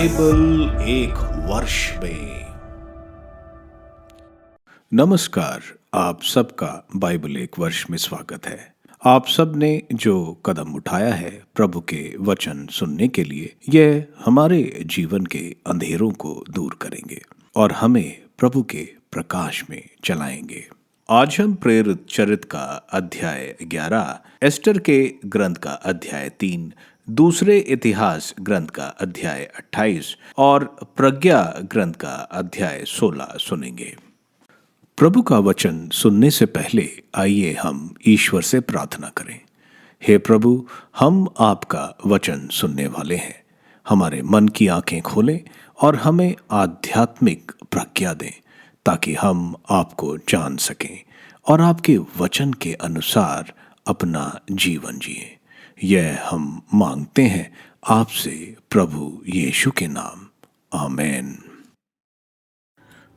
Bible एक वर्ष में। नमस्कार, आप सबका बाइबल एक वर्ष में स्वागत है। आप सब ने जो कदम उठाया है प्रभु के वचन सुनने के लिए, यह हमारे जीवन के अंधेरों को दूर करेंगे और हमें प्रभु के प्रकाश में चलाएंगे। आज हम प्रेरित चरित्र का अध्याय 11, एस्टर के ग्रंथ का अध्याय 3, दूसरे इतिहास ग्रंथ का अध्याय 28 और प्रज्ञा ग्रंथ का अध्याय 16 सुनेंगे। प्रभु का वचन सुनने से पहले आइए हम ईश्वर से प्रार्थना करें। हे प्रभु, हम आपका वचन सुनने वाले हैं। हमारे मन की आंखें खोलें और हमें आध्यात्मिक प्रज्ञा दें ताकि हम आपको जान सकें और आपके वचन के अनुसार अपना जीवन जिएं। यह हम मांगते हैं आपसे प्रभु यीशु के नाम, आमीन।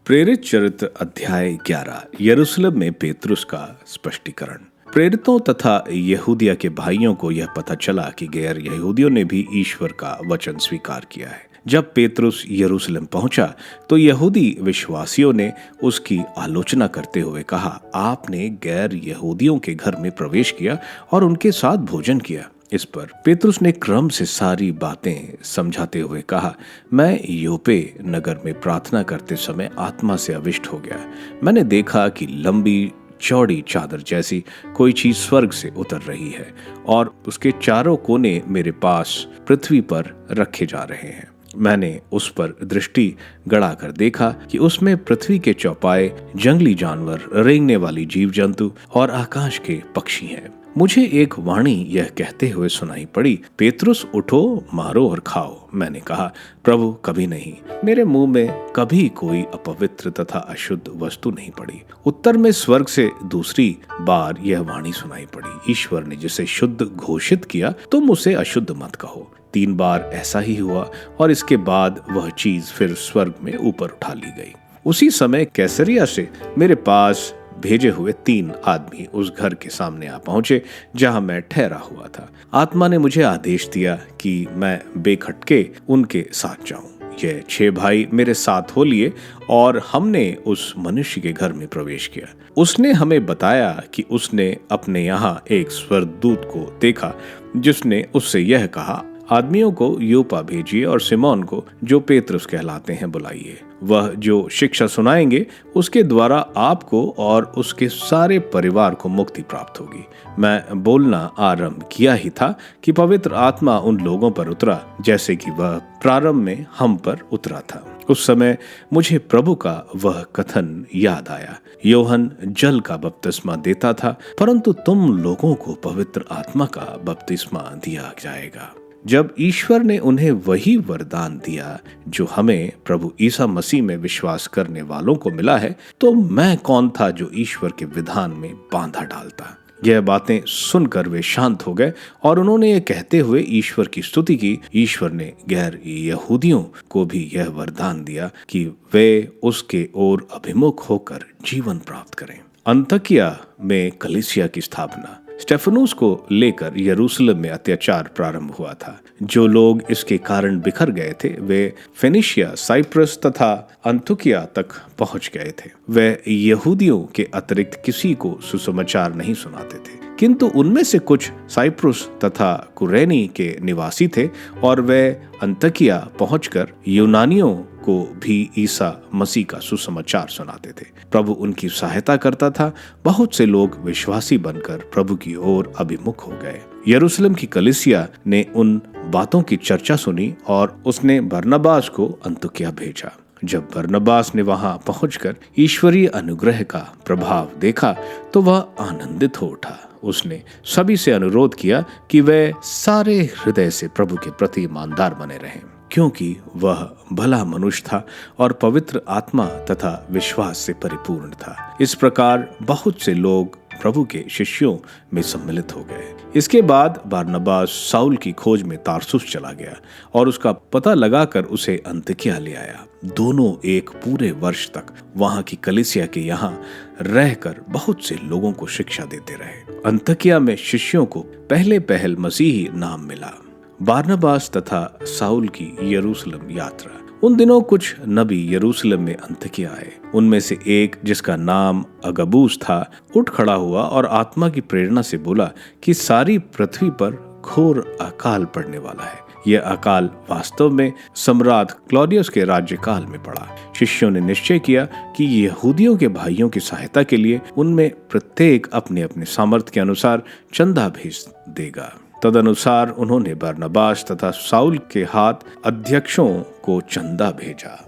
प्रेरित चरित्र अध्याय 11, यरूशलेम में पेतरुस का स्पष्टीकरण। प्रेरितों तथा यहूदिया के भाइयों को यह पता चला कि गैर यहूदियों ने भी ईश्वर का वचन स्वीकार किया है। जब पेतरुस यरूशलेम पहुंचा तो यहूदी विश्वासियों ने उसकी आलोचना करते हुए कहा, आपने गैर यहूदियों के घर में प्रवेश किया और उनके साथ भोजन किया। इस पर पेतरुस ने क्रम से सारी बातें समझाते हुए कहा, मैं योपे नगर में प्रार्थना करते समय आत्मा से आविष्ट हो गया। मैंने देखा कि लंबी चौड़ी चादर जैसी कोई चीज स्वर्ग से उतर रही है और उसके चारों कोने मेरे पास पृथ्वी पर रखे जा रहे हैं। मैंने उस पर दृष्टि गड़ाकर देखा कि उसमें पृथ्वी के चौपाए, जंगली जानवर, रेंगने वाली जीव जंतु और आकाश के पक्षी हैं। मुझे एक वाणी यह कहते हुए सुनाई पड़ी, पेतरुस उठो, मारो और खाओ। मैंने कहा, प्रभु, कभी नहीं, मेरे मुंह में कभी कोई अपवित्र तथा अशुद्ध वस्तु नहीं पड़ी। उत्तर में स्वर्ग से दूसरी बार यह वाणी सुनाई पड़ी, ईश्वर ने जिसे शुद्ध घोषित किया तुम उसे अशुद्ध मत कहो। 3 बार ऐसा ही हुआ और इसके बाद वह चीज फिर स्वर्ग में ऊपर उठा ली गई। उसी समय कैसरिया से मेरे पास भेजे हुए 3 आदमी उस घर के सामने आ पहुंचे जहां मैं ठहरा हुआ था। आत्मा ने मुझे आदेश दिया कि मैं बेखटके उनके साथ जाऊं। ये 6 भाई मेरे साथ हो लिए और हमने उस मनुष्य के घर में प्रवेश किया। उसने हमें बताया कि उसने अपने यहाँ एक स्वर्गदूत को देखा जिसने उससे यह कहा, आदमियों को योपा भेजिए और सिमोन को, जो पेतरुस कहलाते हैं, बुलाइए। वह जो शिक्षा सुनाएंगे उसके द्वारा आपको और उसके सारे परिवार को मुक्ति प्राप्त होगी। मैं बोलना आरंभ किया ही था कि पवित्र आत्मा उन लोगों पर उतरा जैसे कि वह प्रारंभ में हम पर उतरा था। उस समय मुझे प्रभु का वह कथन याद आया, योहन जल का बपतिस्मा देता था, परंतु तुम लोगों को पवित्र आत्मा का बपतिस्मा दिया जाएगा। जब ईश्वर ने उन्हें वही वरदान दिया जो हमें प्रभु ईसा मसीह में विश्वास करने वालों को मिला है, तो मैं कौन था जो ईश्वर के विधान में बांधा डालता। यह बातें सुनकर वे शांत हो गए और उन्होंने ये कहते हुए ईश्वर की स्तुति की, ईश्वर ने गैर यहूदियों को भी यह वरदान दिया कि वे उसके ओर अभिमुख होकर जीवन प्राप्त करें। अंतकिया में कलीसिया की स्थापना। स्टेफनुस को लेकर यरूशलेम में अत्याचार प्रारंभ हुआ था। जो लोग इसके कारण बिखर गए थे वे फेनिशिया, साइप्रस तथा अंतुकिया तक पहुंच गए थे। वे यहूदियों के अतिरिक्त किसी को सुसमाचार नहीं सुनाते थे, किंतु उनमें से कुछ साइप्रस तथा कुरेनी के निवासी थे और वे अंतकिया पहुंचकर यूनानियों को भी ईसा मसीह का सुसमाचार सुनाते थे। प्रभु उनकी सहायता करता था। बहुत से लोग विश्वासी बनकर प्रभु की ओर अभिमुख हो गए। यरूशलेम की कलीसिया ने उन बातों की चर्चा सुनी और उसने बरनबास को अंतुकिया भेजा। जब बरनबास ने वहां पहुंचकर ईश्वरीय अनुग्रह का प्रभाव देखा तो वह आनंदित हो उठा। उसने सभी से अनुरोध किया कि वे सारे हृदय से प्रभु के प्रति ईमानदार बने रहें, क्योंकि वह भला मनुष्य था और पवित्र आत्मा तथा विश्वास से परिपूर्ण था। इस प्रकार बहुत से लोग प्रभु के शिष्यों में सम्मिलित हो गए। इसके बाद बरनबास साउल की खोज में तारसुस चला गया और उसका पता लगाकर उसे अंतकिया ले आया। दोनों एक पूरे वर्ष तक वहां की कलीसिया के यहाँ रहकर बहुत से लोगों को शिक्षा देते रहे। अंतकिया में शिष्यों को पहले मसीही नाम मिला। बारनबास तथा साउल की यरूशलेम यात्रा। उन दिनों कुछ नबी यरूशलेम में अंतकिया आए। उनमें से एक, जिसका नाम अगबूस था, उठ खड़ा हुआ और आत्मा की प्रेरणा से बोला कि सारी पृथ्वी पर घोर अकाल पड़ने वाला है। यह अकाल वास्तव में सम्राट क्लौदियस के राज्यकाल में पड़ा। शिष्यों ने निश्चय किया कि यहूदियों के भाइयों की सहायता के लिए उनमें प्रत्येक अपने अपने सामर्थ्य के अनुसार चंदा भेज देगा। तदनुसार उन्होंने बरनबास तथा साउल के हाथ अध्यक्षों को चंदा भेजा।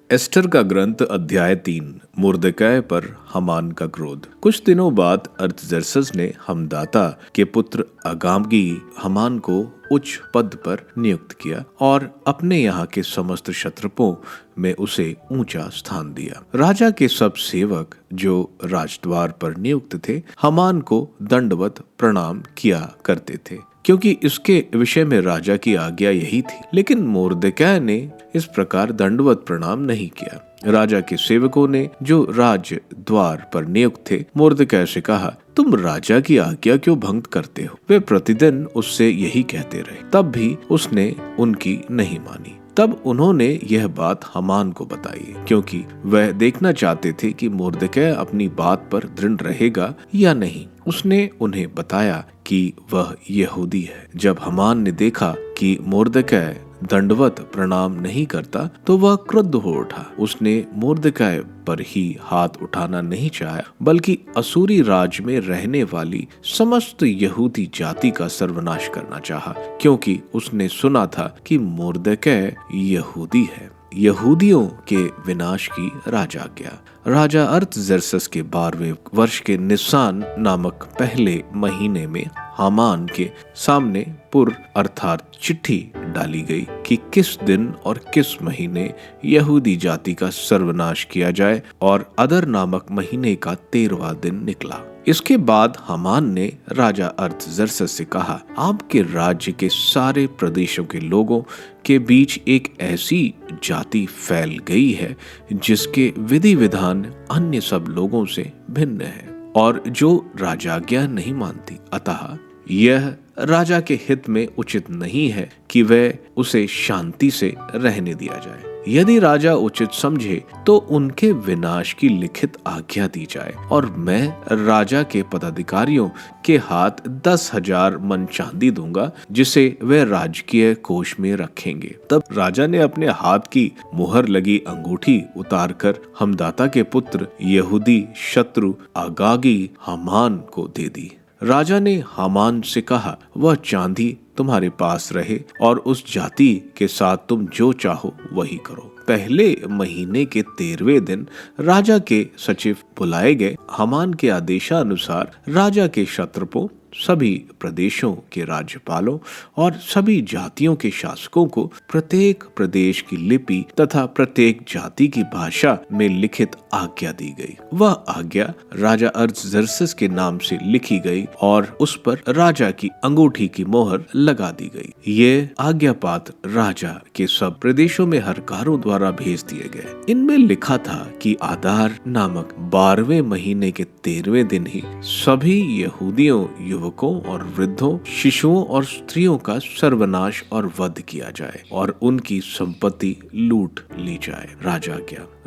एस्टर का ग्रंथ अध्याय 3। मुर्दकै पर हामान का क्रोध। कुछ दिनों बाद अर्थजर्सस ने हमदाता के पुत्र अगामगी हामान को उच्च पद पर नियुक्त किया और अपने यहाँ के समस्त क्षत्रपों में उसे ऊंचा स्थान दिया। राजा के सब सेवक जो राजद्वार पर नियुक्त थे हामान को दंडवत प्रणाम किया करते थे, क्योंकि इसके विषय में राजा की आज्ञा यही थी। लेकिन मोर्देकै ने इस प्रकार दंडवत प्रणाम नहीं किया। राजा के सेवकों ने जो राज द्वार पर नियुक्त थे मोर्देकै से कहा, तुम राजा की आज्ञा क्यों भंग करते हो? वे प्रतिदिन उससे यही कहते रहे, तब भी उसने उनकी नहीं मानी। तब उन्होंने यह बात हामान को बताई, क्योंकि वह देखना चाहते थे कि मोर्देकै अपनी बात पर दृढ़ रहेगा या नहीं। उसने उन्हें बताया कि वह यहूदी है। जब हामान ने देखा कि मोर्देकै दंडवत प्रणाम नहीं करता तो वह क्रुद्ध हो उठा। उसने मोर्देकै पर ही हाथ उठाना नहीं चाहा, बल्कि असूरी राज में रहने वाली समस्त यहूदी जाति का सर्वनाश करना चाहा, क्योंकि उसने सुना था कि मोर्देकै यहूदी है। यहूदियों के विनाश की राजाज्ञा। राजा अर्थजर्सस के 12वें वर्ष के निसान नामक पहले महीने में हामान के सामने पुर अर्थात चिट्ठी डाली गई कि किस दिन और किस महीने यहूदी जाति का सर्वनाश किया जाए, और अदर नामक महीने का 13वां दिन निकला। इसके बाद हामान ने राजा अर्थजर्सस से कहा, आपके राज्य के सारे प्रदेशों के लोगों के बीच एक ऐसी जाति फैल गई है जिसके विधि विधान अन्य सब लोगों से भिन्न है और जो राजाज्ञा नहीं मानती। अतः यह राजा के हित में उचित नहीं है कि वह उसे शांति से रहने दिया जाए। यदि राजा उचित समझे तो उनके विनाश की लिखित आज्ञा दी जाए, और मैं राजा के पदाधिकारियों के हाथ 10,000 मन चांदी दूंगा, जिसे वे राजकीय कोष में रखेंगे। तब राजा ने अपने हाथ की मुहर लगी अंगूठी उतारकर हमदाता के पुत्र यहूदी शत्रु अगागी हामान को दे दी। राजा ने हामान से कहा, वह चांदी तुम्हारे पास रहे और उस जाति के साथ तुम जो चाहो वही करो। पहले महीने के 13वें दिन राजा के सचिव बुलाए गए। हामान के आदेशानुसार राजा के क्षत्रपों, सभी प्रदेशों के राज्यपालों और सभी जातियों के शासकों को प्रत्येक प्रदेश की लिपि तथा प्रत्येक जाति की भाषा में लिखित आज्ञा दी गई। वह आज्ञा राजा अर्थजर्सस के नाम से लिखी गई और उस पर राजा की अंगूठी की मोहर लगा दी गई। ये आज्ञा पात्र राजा के सब प्रदेशों में हरकारों द्वारा भेज दिए गए। इनमें लिखा था कि आदार नामक 12वें महीने के 13वें दिन ही सभी यहूदियों, युवकों और वृद्धों, शिशुओं और स्त्रियों का सर्वनाश और वध किया जाए और उनकी संपत्ति लूट ली जाए।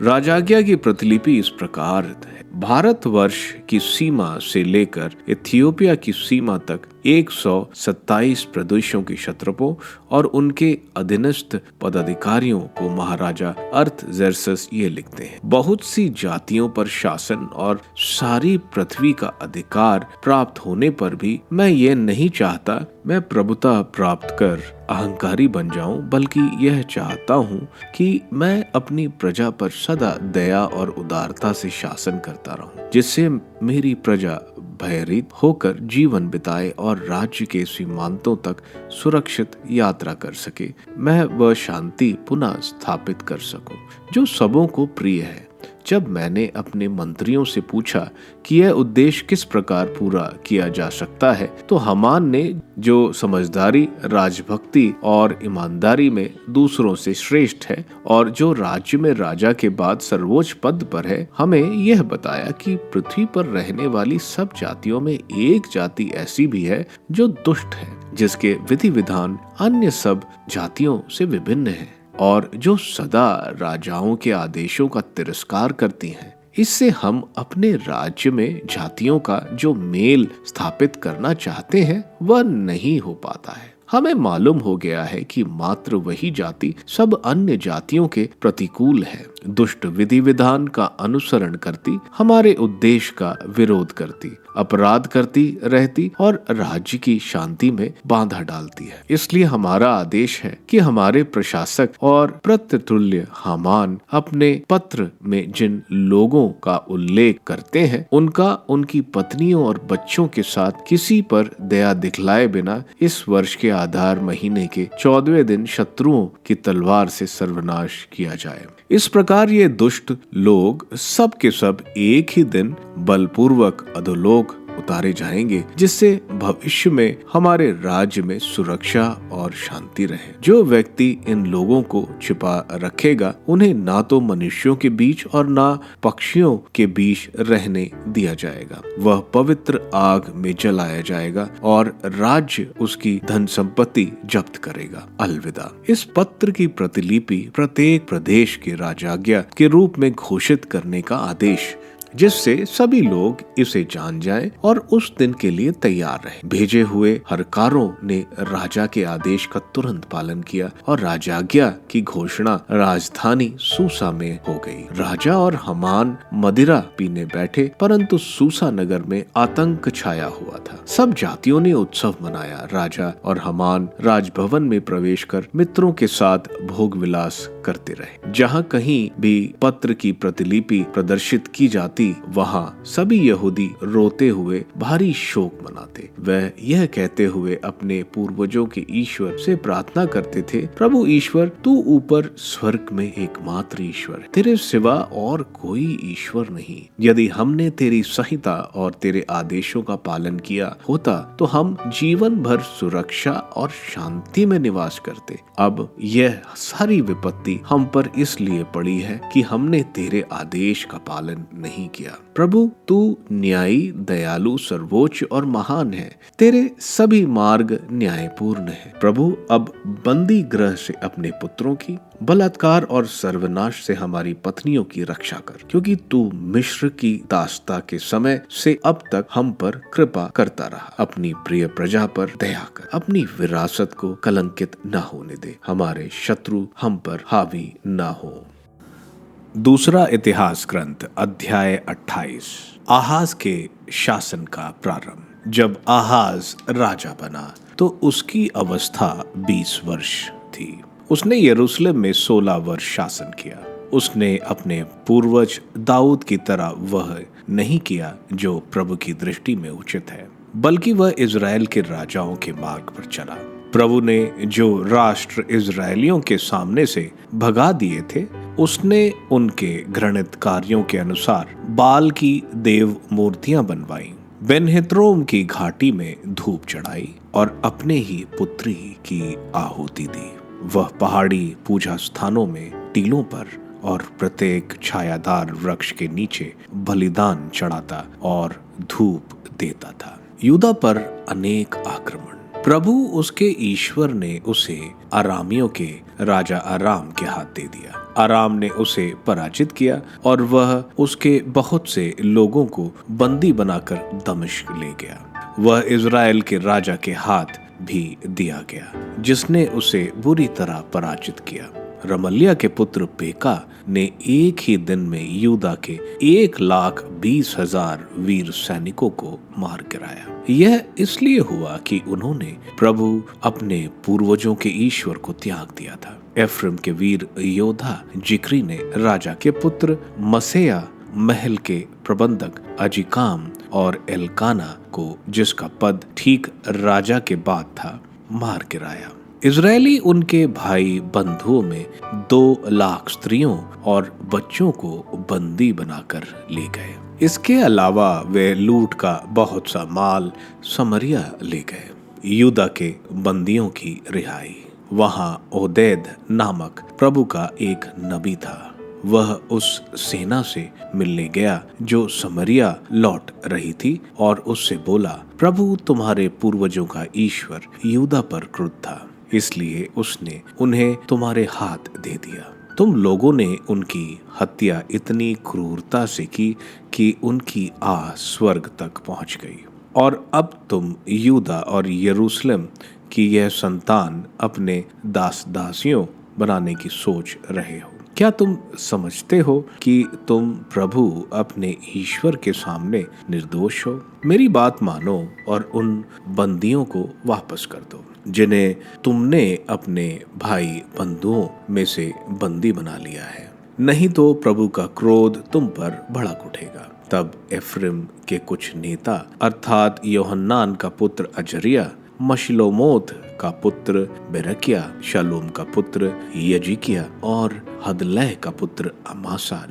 राजाज्ञा की प्रतिलिपि इस प्रकार है। भारतवर्ष की सीमा से लेकर इथियोपिया की सीमा तक 127 प्रदेशों के क्षत्रपों और उनके अधीनस्थ पदाधिकारियों को महाराजा अर्थजर्सस ये लिखते हैं। बहुत सी जातियों पर शासन और सारी पृथ्वी का अधिकार प्राप्त होने पर भी मैं ये नहीं चाहता मैं प्रभुता प्राप्त कर अहंकारी बन जाऊं, बल्कि यह चाहता हूं कि मैं अपनी प्रजा पर सदा दया और उदारता से शासन करता रहूं, जिससे मेरी प्रजा भयरहित होकर जीवन बिताए और राज्य के सीमांतों तक सुरक्षित यात्रा कर सके। मैं वह शांति पुनः स्थापित कर सकूं जो सबों को प्रिय है। जब मैंने अपने मंत्रियों से पूछा कि यह उद्देश्य किस प्रकार पूरा किया जा सकता है, तो हामान ने, जो समझदारी, राजभक्ति और ईमानदारी में दूसरों से श्रेष्ठ है और जो राज्य में राजा के बाद सर्वोच्च पद पर है, हमें यह बताया कि पृथ्वी पर रहने वाली सब जातियों में एक जाति ऐसी भी है जो दुष्ट है, जिसके विधि विधान अन्य सब जातियों से विभिन्न है और जो सदा राजाओं के आदेशों का तिरस्कार करती हैं। इससे हम अपने राज्य में जातियों का जो मेल स्थापित करना चाहते हैं वह नहीं हो पाता है। हमें मालूम हो गया है कि मात्र वही जाति सब अन्य जातियों के प्रतिकूल है, दुष्ट विधि विधान का अनुसरण करती, हमारे उद्देश्य का विरोध करती, अपराध करती रहती और राज्य की शांति में बाधा डालती है। इसलिए हमारा आदेश है कि हमारे प्रशासक और प्रत्यतुल्य हामान अपने पत्र में जिन लोगों का उल्लेख करते हैं, उनका उनकी पत्नियों और बच्चों के साथ किसी पर दया दिखलाए बिना इस वर्ष के आधार महीने के 14वें दिन शत्रुओं की तलवार से सर्वनाश किया जाए। इस प्रकार ये दुष्ट लोग सब के सब एक ही दिन बलपूर्वक अधोलोक उतारे जाएंगे, जिससे भविष्य में हमारे राज्य में सुरक्षा और शांति रहे। जो व्यक्ति इन लोगों को छिपा रखेगा, उन्हें ना तो मनुष्यों के बीच और ना पक्षियों के बीच रहने दिया जाएगा। वह पवित्र आग में जलाया जाएगा और राज्य उसकी धन संपत्ति जब्त करेगा। अलविदा। इस पत्र की प्रतिलिपि प्रत्येक प्रदेश के राजाज्ञा के रूप में घोषित करने का आदेश, जिससे सभी लोग इसे जान जाएं और उस दिन के लिए तैयार रहें। भेजे हुए हरकारों ने राजा के आदेश का तुरंत पालन किया और राजाज्ञा की घोषणा राजधानी सूसा में हो गई। राजा और हामान मदिरा पीने बैठे, परंतु सूसा नगर में आतंक छाया हुआ था। सब जातियों ने उत्सव मनाया। राजा और हामान राजभवन में प्रवेश कर मित्रों के साथ भोग विलास करते रहे। जहाँ कहीं भी पत्र की प्रतिलिपि प्रदर्शित की जाती, वहाँ सभी यहूदी रोते हुए भारी शोक मनाते। वह यह कहते हुए अपने पूर्वजों के ईश्वर से प्रार्थना करते थे, प्रभु ईश्वर, तू ऊपर स्वर्ग में एकमात्र ईश्वर है, तेरे सिवा और कोई ईश्वर नहीं। यदि हमने तेरी संहिता और तेरे आदेशों का पालन किया होता तो हम जीवन भर सुरक्षा और शांति में निवास करते। अब यह सारी विपत्ति हम पर इसलिए पड़ी है कि हमने तेरे आदेश का पालन नहीं किया। प्रभु, तू न्यायी, दयालु, सर्वोच्च और महान है। तेरे सभी मार्ग न्यायपूर्ण है। प्रभु, अब बंदी गृह से अपने पुत्रों की, बलात्कार और सर्वनाश से हमारी पत्नियों की रक्षा कर, क्योंकि तू मिस्र की दासता के समय से अब तक हम पर कृपा करता रहा। अपनी प्रिय प्रजा पर दया कर, अपनी विरासत को कलंकित न होने दे, हमारे शत्रु हम पर हावी न हो। दूसरा इतिहास ग्रंथ अध्याय 28। आहाज के शासन का प्रारंभ। जब आहाज राजा बना तो उसकी अवस्था 20 वर्ष थी। उसने यरूशलेम में 16 वर्ष शासन किया। उसने अपने पूर्वज दाऊद की तरह वह नहीं किया जो प्रभु की दृष्टि में उचित है, बल्कि वह इजराइल के राजाओं के मार्ग पर चला। प्रभु ने जो राष्ट्र इजरायलियों के सामने से भगा दिए थे, उसने उनके घृणित कार्यों के अनुसार बाल की देव मूर्तियां बनवाई, बेनहित्रोम की घाटी में धूप चढ़ाई और अपने ही पुत्री की आहुति दी। वह पहाड़ी पूजा स्थानों में टीलों पर और प्रत्येक छायादार वृक्ष के नीचे बलिदान चढ़ाता और धूप देता था। यूदा पर अनेक आक्रमण। प्रभु उसके ईश्वर ने उसे अरामियों के राजा अराम के हाथ दे दिया। अराम ने उसे पराजित किया और वह उसके बहुत से लोगों को बंदी बनाकर दमिश्क ले गया। वह इजराइल के राजा के हाथ भी दिया गया, जिसने उसे बुरी तरह पराजित किया। रमल्याह के पुत्र पेका ने एक ही दिन में यूदा के 1,20,000 वीर सैनिकों को मार गिराया। यह इसलिए हुआ कि उन्होंने प्रभु अपने पूर्वजों के ईश्वर को त्याग दिया था। एफ्रेम के वीर योद्धा जिक्री ने राजा के पुत्र मसेया, महल के प्रबंधक अजिकाम और एल्काना को, जिसका पद ठीक राजा के बाद था, मार गिराया। इजरायली उनके भाई बंधुओं में 2 लाख स्त्रियों और बच्चों को बंदी बनाकर ले गए। इसके अलावा वे लूट का बहुत सा माल समरिया ले गए। यूदा के बंदियों की रिहाई। वहां ओदेद नामक प्रभु का एक नबी था। वह उस सेना से मिलने गया जो समरिया लौट रही थी और उससे बोला, प्रभु तुम्हारे पूर्वजों का ईश्वर यूदा पर क्रुद्ध था, इसलिए उसने उन्हें तुम्हारे हाथ दे दिया। तुम लोगों ने उनकी हत्या इतनी क्रूरता से की कि उनकी आह स्वर्ग तक पहुंच गई। और अब तुम यूदा और यरूशलेम की यह संतान अपने दास दासियों बनाने की सोच रहे हो। क्या तुम समझते हो कि तुम प्रभु अपने ईश्वर के सामने निर्दोष हो? मेरी बात मानो और उन बंदियों को वापस कर दो जिन्हें तुमने अपने भाई बंधुओं में से बंदी बना लिया है, नहीं तो प्रभु का क्रोध तुम पर भड़क उठेगा। तब एफ्रेम के कुछ नेता अर्थात योहन्नान का पुत्र अजरिया, मशिलोमोत का पुत्र बेरकिया, शालूम का पुत्र यजिकिया और हदलह का पुत्र अमासा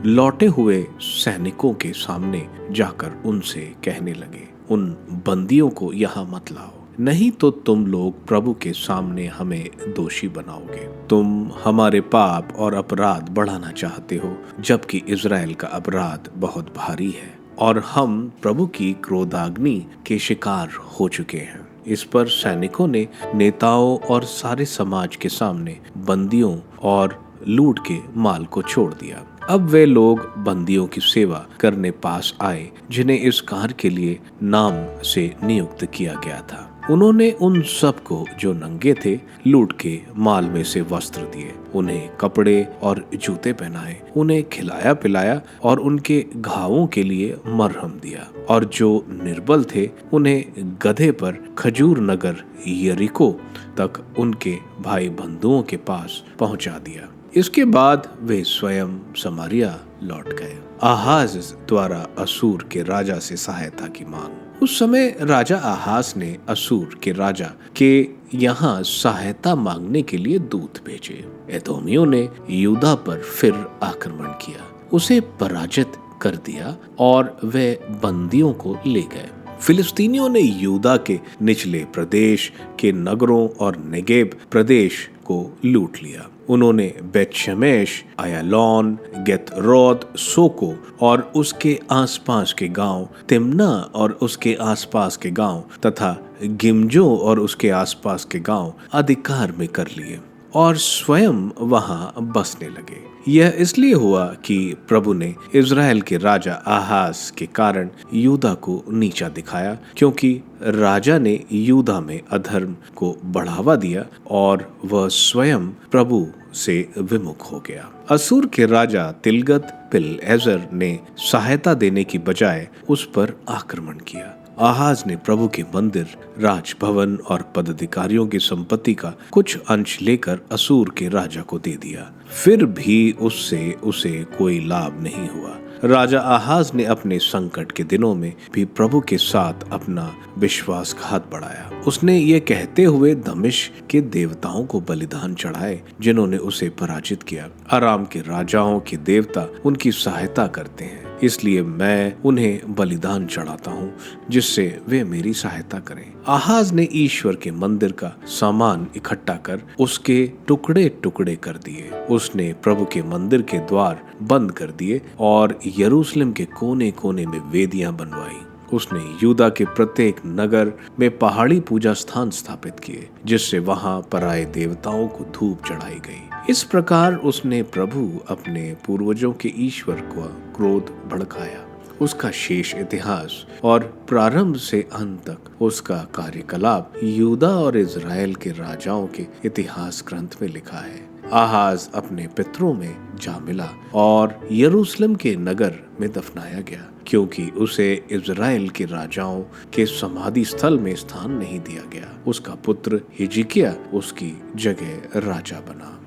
लौटे हुए सैनिकों के सामने जाकर उनसे कहने लगे, उन बंदियों को यहाँ मत लाओ, नहीं तो तुम लोग प्रभु के सामने हमें दोषी बनाओगे। तुम हमारे पाप और अपराध बढ़ाना चाहते हो, जबकि इज़राइल का अपराध बहुत भारी है और हम प्रभु की क्रोधाग्नि के शिकार हो चुके हैं। इस पर सैनिकों ने नेताओं और सारे समाज के सामने बंदियों और लूट के माल को छोड़ दिया। अब वे लोग बंदियों की सेवा करने पास आए जिन्हें इस कार्य के लिए नाम से नियुक्त किया गया था। उन्होंने उन सब को जो नंगे थे लूट के माल में से वस्त्र दिए, उन्हें कपड़े और जूते पहनाए, उन्हें खिलाया पिलाया और उनके घावों के लिए मरहम दिया, और जो निर्बल थे उन्हें गधे पर खजूर नगर यरीको तक उनके भाई बंधुओं के पास पहुंचा दिया। इसके बाद वे स्वयं समारिया लौट गए। आहाज द्वारा असूर के राजा से सहायता की मांग। उस समय राजा आहाज ने असूर के राजा के यहाँ सहायता मांगने के लिए दूत भेजे। एदोमियों ने यूदा पर फिर आक्रमण किया, उसे पराजित कर दिया और वे बंदियों को ले गए। फिलिस्तीनियों ने यूदा के निचले प्रदेश के नगरों और नेगेब प्रदेश को लूट लिया। उन्होंने बेतशेमेश, अयालोन, गेतरोत, सोको और उसके आसपास के गांव, तिम्ना और उसके आसपास के गांव तथा गिमजो और उसके आसपास के गांव अधिकार में कर लिए और स्वयं वहां बसने लगे। यह इसलिए हुआ कि प्रभु ने इज़राइल के राजा आहाज के कारण यूदा को नीचा दिखाया, क्योंकि राजा ने यूदा में अधर्म को बढ़ावा दिया और वह स्वयं प्रभु से विमुख हो गया। असूर के राजा तिलगत पिलएजर ने सहायता देने की बजाय उस पर आक्रमण किया। आहाज ने प्रभु के मंदिर, राजभवन और पदाधिकारियों की संपत्ति का कुछ अंश लेकर असूर के राजा को दे दिया। फिर भी उससे उसे कोई लाभ नहीं हुआ। राजा आहाज ने अपने संकट के दिनों में भी प्रभु के साथ अपना विश्वासघात बढ़ाया। उसने ये कहते हुए दमिश्क के देवताओं को बलिदान चढ़ाए जिन्होंने उसे पराजित किया। अराम के राजाओं के देवता उनकी सहायता करते हैं, इसलिए मैं उन्हें बलिदान चढ़ाता हूँ जिससे वे मेरी सहायता करें। आहाज ने ईश्वर के मंदिर का सामान इकट्ठा कर उसके टुकड़े टुकड़े कर दिए। उसने प्रभु के मंदिर के द्वार बंद कर दिए और यरूशलेम के कोने कोने में वेदियां बनवाई। उसने यूदा के प्रत्येक नगर में पहाड़ी पूजा स्थान स्थापित किए, जिससे वहां पराये देवताओं को धूप चढ़ाई गई। इस प्रकार उसने प्रभु अपने पूर्वजों के ईश्वर का क्रोध भड़काया। उसका शेष इतिहास और प्रारंभ से अंत तक उसका कार्यकलाप यूदा और इज़राइल के राजाओं के इतिहास ग्रंथ में लिखा है। आहाज अपने पितरों में जा मिला और यरूशलेम के नगर में दफनाया गया, क्योंकि उसे इज़राइल के राजाओं के समाधि स्थल में स्थान नहीं दिया गया। उसका पुत्र हिजकिय्याह उसकी जगह राजा बना।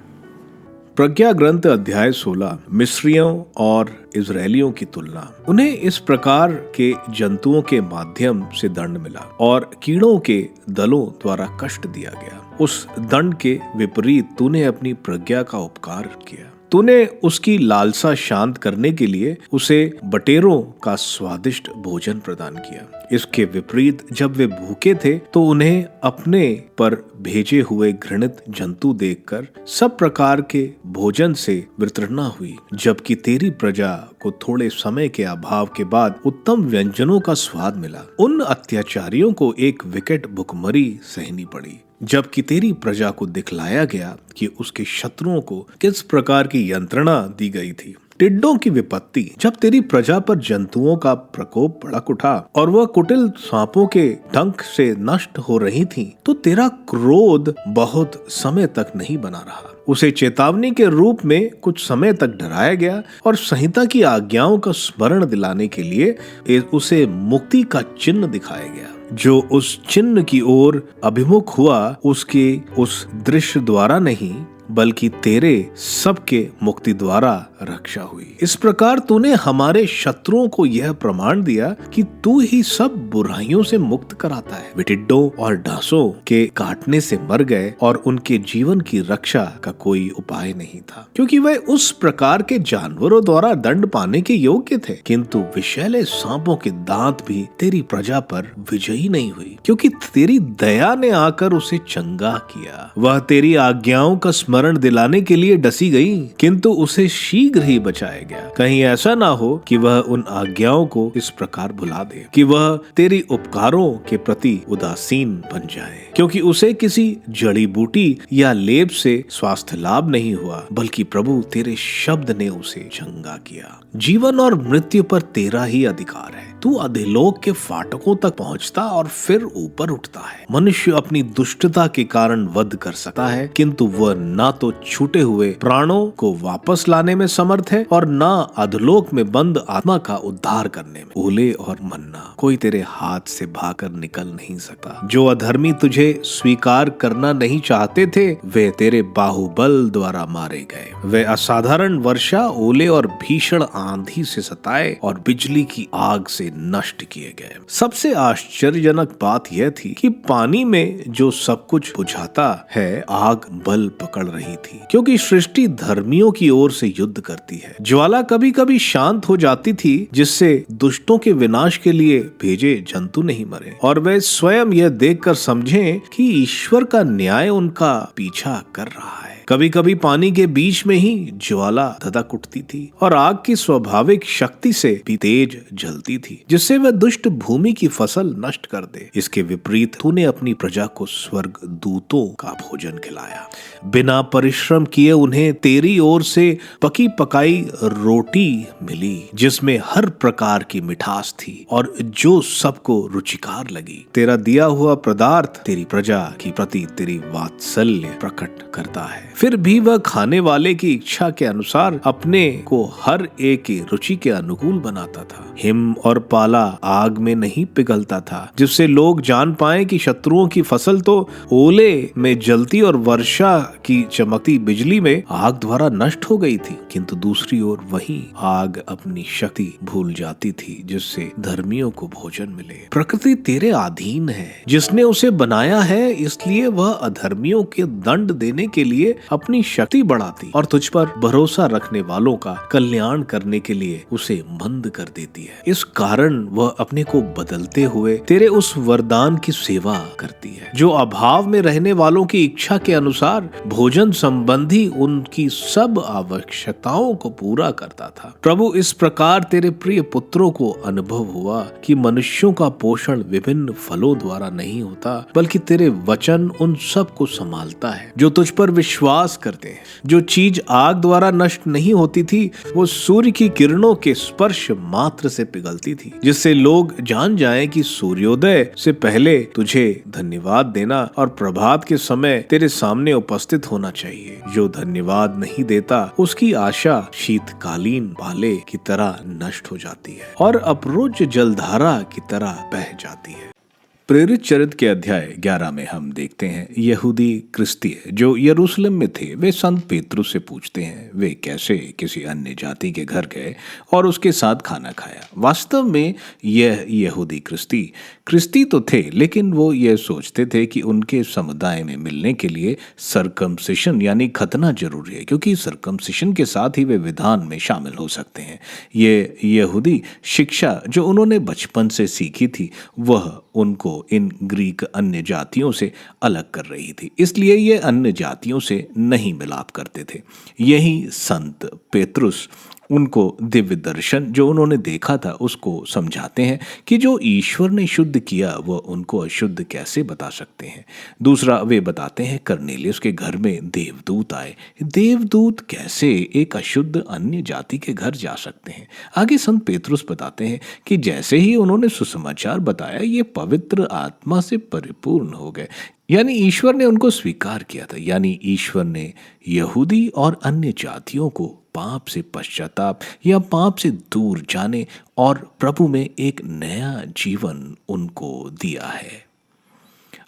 प्रज्ञा ग्रंथ अध्याय 16। मिस्रियों और इजरायलियों की तुलना। उन्हें इस प्रकार के जंतुओं के माध्यम से दंड मिला और कीड़ों के दलों द्वारा कष्ट दिया गया। उस दंड के विपरीत तूने अपनी प्रज्ञा का उपकार किया। तूने उसकी लालसा शांत करने के लिए उसे बटेरों का स्वादिष्ट भोजन प्रदान किया। इसके विपरीत जब वे भूखे थे तो उन्हें अपने पर भेजे हुए घृणित जंतु देखकर सब प्रकार के भोजन से वितृष्णा हुई, जबकि तेरी प्रजा को थोड़े समय के अभाव के बाद उत्तम व्यंजनों का स्वाद मिला। उन अत्याचारियों को एक विकट भुखमरी सहनी पड़ी, जबकि तेरी प्रजा को दिखलाया गया कि उसके शत्रुओं को किस प्रकार की यंत्रणा दी गई थी। टिड्डों की विपत्ति, जब तेरी प्रजा पर जंतुओं का प्रकोप भड़क उठा और वह कुटिल सांपों के डंक से नष्ट हो रही थी, तो तेरा क्रोध बहुत समय तक नहीं बना रहा। उसे चेतावनी के रूप में कुछ समय तक डराया गया और संहिता की आज्ञाओं का स्मरण दिलाने के लिए उसे मुक्ति का चिन्ह दिखाया गया। जो उस चिन्ह की ओर अभिमुख हुआ उसके उस दृश्य द्वारा नहीं बल्कि तेरे सबके मुक्ति द्वारा रक्षा हुई। इस प्रकार तूने हमारे शत्रुओं को यह प्रमाण दिया कि तू ही सब बुराइयों से मुक्त कराता है। वे टिड्डों और डांसों के काटने से मर गए और उनके जीवन की रक्षा का कोई उपाय नहीं था, क्योंकि वे उस प्रकार के जानवरों द्वारा दंड पाने के योग्य थे। किंतु विषैले सांपों के दांत भी तेरी प्रजा पर विजयी नहीं हुई, क्योंकि तेरी दया ने आकर उसे चंगा किया। वह तेरी आज्ञाओं का स्मरण दिलाने के लिए डसी गई, किंतु उसे शीघ्र ही बचाया गया। कहीं ऐसा ना हो कि वह उन आज्ञाओं को इस प्रकार भुला दे कि वह तेरी उपकारों के प्रति उदासीन बन जाए, क्योंकि उसे किसी जड़ी बूटी या लेप से स्वास्थ्य लाभ नहीं हुआ, बल्कि प्रभु तेरे शब्द ने उसे चंगा किया। जीवन और मृत्यु पर तेरा ही अधिकार है। तू अधोलोक के फाटकों तक पहुंचता और फिर ऊपर उठता है। मनुष्य अपनी दुष्टता के कारण वध कर सकता है, किंतु वह ना तो छूटे हुए प्राणों को वापस लाने में समर्थ है और ना अधोलोक में बंद आत्मा का उद्धार करने में। ओले और मन्ना, कोई तेरे हाथ से भागकर निकल नहीं सकता। जो अधर्मी तुझे स्वीकार करना नहीं चाहते थे, वे तेरे बाहुबल द्वारा मारे गए। वे असाधारण वर्षा, ओले और भीषण आंधी से सताए और बिजली की आग से नष्ट किए गए। सबसे आश्चर्यजनक बात यह थी कि पानी में जो सब कुछ बुझाता है, आग बल पकड़ रही थी, क्योंकि सृष्टि धर्मियों की ओर से युद्ध करती है। ज्वाला कभी कभी शांत हो जाती थी, जिससे दुष्टों के विनाश के लिए भेजे जंतु नहीं मरे और वे स्वयं यह देखकर समझें कि ईश्वर का न्याय उनका पीछा कर रहा है। कभी कभी पानी के बीच में ही ज्वाला धधक उठती थी और आग की स्वाभाविक शक्ति से भी तेज जलती थी, जिससे वह दुष्ट भूमि की फसल नष्ट कर दे। इसके विपरीत तूने अपनी प्रजा को स्वर्ग दूतों का भोजन खिलाया। बिना परिश्रम किए उन्हें तेरी ओर से पकी पकाई रोटी मिली, जिसमें हर प्रकार की मिठास थी और जो सबको रुचिकार लगी। तेरा दिया हुआ पदार्थ तेरी प्रजा की प्रति तेरी वात्सल्य प्रकट करता है। फिर भी वह खाने वाले की इच्छा के अनुसार अपने को हर एक की रुचि के अनुकूल बनाता था। हिम और पाला आग में नहीं पिघलता था, जिससे लोग जान पाए कि शत्रुओं की फसल तो ओले में जलती और वर्षा की चमकती बिजली में आग द्वारा नष्ट हो गई थी, किंतु दूसरी ओर वही आग अपनी शक्ति भूल जाती थी, जिससे धर्मियों को भोजन मिले। प्रकृति तेरे अधीन है, जिसने उसे बनाया है, इसलिए वह अधर्मियों के दंड देने के लिए अपनी शक्ति बढ़ाती और तुझ पर भरोसा रखने वालों का कल्याण करने के लिए उसे मंद कर देती है। इस कारण वह अपने को बदलते हुए तेरे उस वरदान की सेवा करती है, जो अभाव में रहने वालों की इच्छा के अनुसार भोजन संबंधी उनकी सब आवश्यकताओं को पूरा करता था। प्रभु, इस प्रकार तेरे प्रिय पुत्रों को अनुभव हुआ कि मनुष्यों का पोषण विभिन्न फलों द्वारा नहीं होता, बल्कि तेरे वचन उन सब को संभालता है जो तुझ पर विश्वास करते हैं। जो चीज आग द्वारा नष्ट नहीं होती थी, वो सूर्य की किरणों के स्पर्श मात्र से पिघलती थी, जिससे लोग जान जाएं कि सूर्योदय से पहले तुझे धन्यवाद देना और प्रभात के समय तेरे सामने उपस्थित होना चाहिए। जो धन्यवाद नहीं देता, उसकी आशा शीतकालीन भाले की तरह नष्ट हो जाती है और अप्रोच जलधारा की तरह बह जाती है। प्रेरित चरित्र के अध्याय 11 में हम देखते हैं यहूदी क्रिस्तीय जो यरूशलेम में थे वे संत पेतरुस से पूछते हैं वे कैसे किसी अन्य जाति के घर गए और उसके साथ खाना खाया। वास्तव में यह यहूदी क्रिस्ती तो थे, लेकिन वो ये सोचते थे कि उनके समुदाय में मिलने के लिए सर्कमसिशन यानी खतना जरूरी है, क्योंकि सर्कमसिशन के साथ ही वे विधान में शामिल हो सकते हैं। ये यहूदी शिक्षा जो उन्होंने बचपन से सीखी थी वह उनको इन ग्रीक अन्य जातियों से अलग कर रही थी, इसलिए ये अन्य जातियों से नहीं मिलाप करते थे। यही संत पेतरुस उनको दिव्य दर्शन जो उन्होंने देखा था उसको समझाते हैं कि जो ईश्वर ने शुद्ध किया वह उनको अशुद्ध कैसे बता सकते हैं। दूसरा, वे बताते हैं कर्नेलियुस के घर में देवदूत आए। देवदूत कैसे एक अशुद्ध अन्य जाति के घर जा सकते हैं। आगे संत पेतरुस बताते हैं कि जैसे ही उन्होंने सुसमाचार बताया ये पवित्र आत्मा से परिपूर्ण हो गए, यानी ईश्वर ने उनको स्वीकार किया था। यानी ईश्वर ने यहूदी और अन्य जातियों को पाप से पश्चाताप या पाप से दूर जाने और प्रभु में एक नया जीवन उनको दिया है।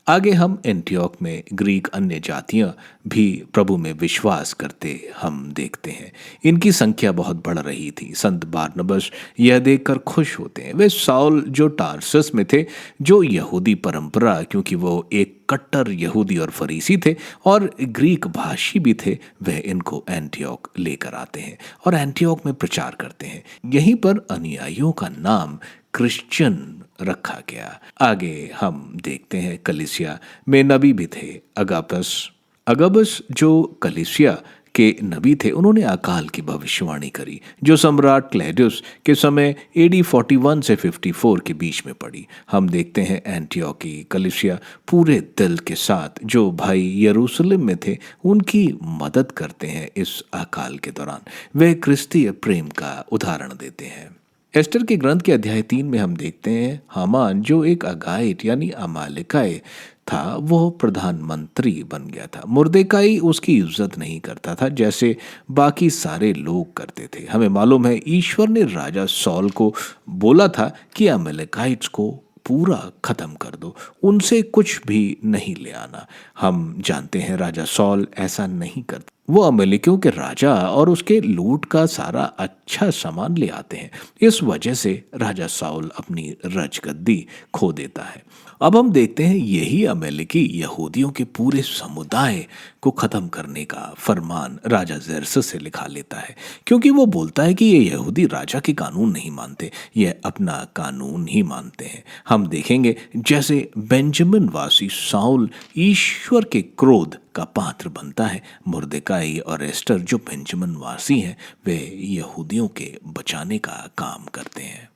आगे हम एंटियोक में ग्रीक अन्य जातियां भी प्रभु में विश्वास करते हम देखते हैं। इनकी संख्या बहुत बढ़ रही थी। संत बारनबास यह देखकर खुश होते हैं। वे साउल जो टार्सस में थे, जो यहूदी परंपरा, क्योंकि वो एक कट्टर यहूदी और फरीसी थे और ग्रीक भाषी भी थे, वह इनको एंटियोक लेकर आते हैं और एंटियोक में प्रचार करते हैं। यहीं पर अनुयायियों का नाम क्रिश्चियन रखा गया। आगे हम देखते हैं कलीसिया में नबी भी थे। अगबस जो कलीसिया के नबी थे, उन्होंने अकाल की भविष्यवाणी करी जो सम्राट क्लैडियस के समय AD 41 से 54 के बीच में पड़ी। हम देखते हैं एंटियोकी कलीसिया पूरे दिल के साथ जो भाई यरूशलेम में थे उनकी मदद करते हैं। इस अकाल के दौरान वे क्रिस्तीय प्रेम का उदाहरण देते हैं। एस्टर के ग्रंथ के अध्याय 3 में हम देखते हैं हामान जो एक अगाइट यानी अमालेकाई था वो प्रधानमंत्री बन गया था। मुर्देकाई उसकी इज्जत नहीं करता था जैसे बाकी सारे लोग करते थे। हमें मालूम है ईश्वर ने राजा सॉल को बोला था कि अमालेकाइट्स को पूरा खत्म कर दो, उनसे कुछ भी नहीं ले आना। हम जानते हैं राजा सॉल ऐसा नहीं करता। वो अमलेकियों के राजा और उसके लूट का सारा अच्छा सामान ले आते हैं। इस वजह से राजा साउल अपनी राजगद्दी खो देता है। अब हम देखते हैं यही अमेरिकी यहूदियों के पूरे समुदाय को खत्म करने का फरमान राजा जेरस से लिखा लेता है, क्योंकि वो बोलता है कि ये यहूदी राजा के कानून नहीं मानते, ये अपना कानून ही मानते हैं। हम देखेंगे जैसे बेंजामिन वासी साउल ईश्वर के क्रोध का पात्र बनता है। मुर्देकाई और एस्टर जो बेंजामिन वासी हैं वे यहूदियों के बचाने का काम करते हैं।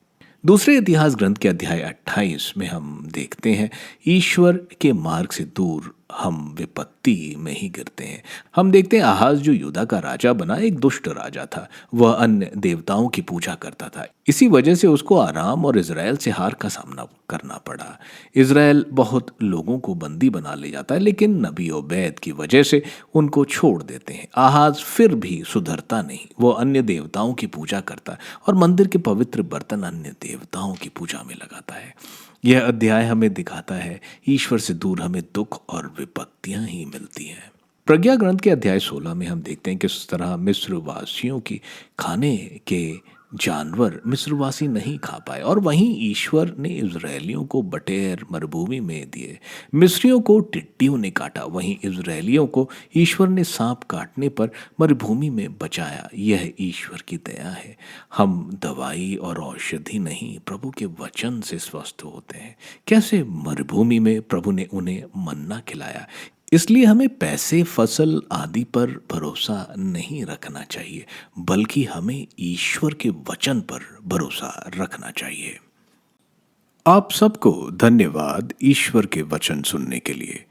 दूसरे इतिहास ग्रंथ के अध्याय 28 में हम देखते हैं ईश्वर के मार्ग से दूर हम विपत्ति में ही गिरते हैं। हम देखते हैं आहाज जो यूदा का राजा बना एक दुष्ट राजा था। वह अन्य देवताओं की पूजा करता था। इसी वजह से उसको आराम और इजराइल से हार का सामना करना पड़ा। इजराइल बहुत लोगों को बंदी बना ले जाता है, लेकिन नबी ओबैद की वजह से उनको छोड़ देते हैं। आहाज फिर भी सुधरता नहीं। वो अन्य देवताओं की पूजा करता और मंदिर के पवित्र बर्तन अन्य देवताओं की पूजा में लगाता है। यह अध्याय हमें दिखाता है ईश्वर से दूर हमें दुख और विपत्तियां ही मिलती हैं। प्रज्ञा ग्रंथ के अध्याय 16 में हम देखते हैं किस तरह मिस्रवासियों की खाने के जानवर मिस्रवासी नहीं खा पाए और वहीं ईश्वर ने इजरायलियों को बटेर मरुभूमि में दिए। मिस्रियों को टिड्डियों ने काटा, वहीं इजरायलियों को ईश्वर ने सांप काटने पर मरुभूमि में बचाया। यह ईश्वर की दया है। हम दवाई और औषधि नहीं प्रभु के वचन से स्वस्थ होते हैं। कैसे मरुभूमि में प्रभु ने उन्हें मन्ना खिलाया। इसलिए हमें पैसे, फसल आदि पर भरोसा नहीं रखना चाहिए, बल्कि हमें ईश्वर के वचन पर भरोसा रखना चाहिए। आप सबको धन्यवाद ईश्वर के वचन सुनने के लिए।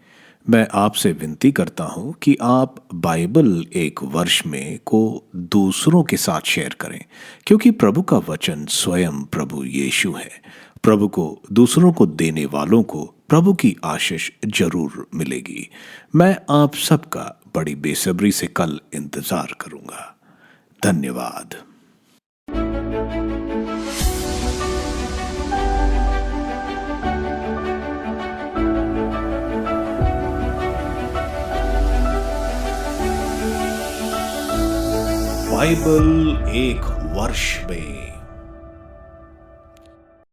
मैं आपसे विनती करता हूं कि आप बाइबल एक वर्ष में को दूसरों के साथ शेयर करें, क्योंकि प्रभु का वचन स्वयं प्रभु यीशु है। प्रभु को दूसरों को देने वालों को प्रभु की आशीष जरूर मिलेगी। मैं आप सबका बड़ी बेसब्री से कल इंतजार करूंगा। धन्यवाद। बाइबल एक वर्ष में।